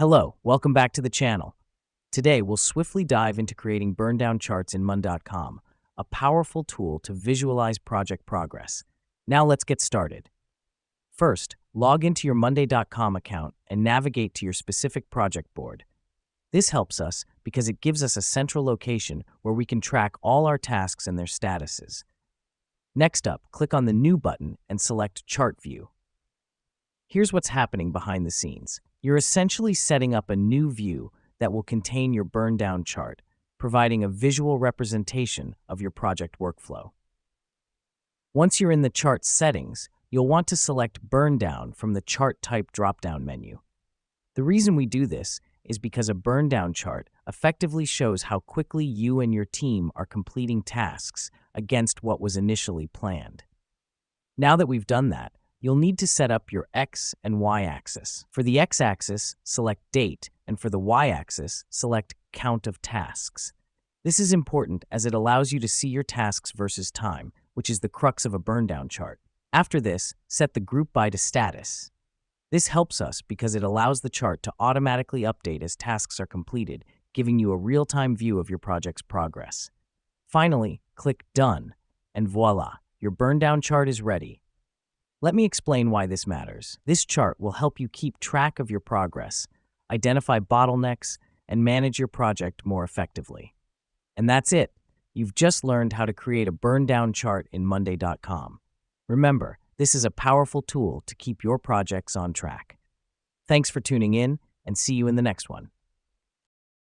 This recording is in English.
Hello, welcome back to the channel. Today, we'll swiftly dive into creating burn-down charts in Mun.com, a powerful tool to visualize project progress. Now let's get started. First, log into your Monday.com account and navigate to your specific project board. This helps us because it gives us a central location where we can track all our tasks and their statuses. Next up, click on the New button and select Chart View. Here's what's happening behind the scenes. You're essentially setting up a new view that will contain your burn-down chart, providing a visual representation of your project workflow. Once you're in the chart settings, you'll want to select Burn Down from the Chart Type drop-down menu. The reason we do this is because a burn-down chart effectively shows how quickly you and your team are completing tasks against what was initially planned. Now that we've done that, you'll need to set up your X and Y axis. For the X axis, select Date, and for the Y axis, select Count of Tasks. This is important as it allows you to see your tasks versus time, which is the crux of a burn-down chart. After this, set the Group By to Status. This helps us because it allows the chart to automatically update as tasks are completed, giving you a real-time view of your project's progress. Finally, click Done, and voila, your burn-down chart is ready. Let me explain why this matters. This chart will help you keep track of your progress, identify bottlenecks, and manage your project more effectively. And that's it. You've just learned how to create a burn-down chart in Monday.com. Remember, this is a powerful tool to keep your projects on track. Thanks for tuning in, and see you in the next one.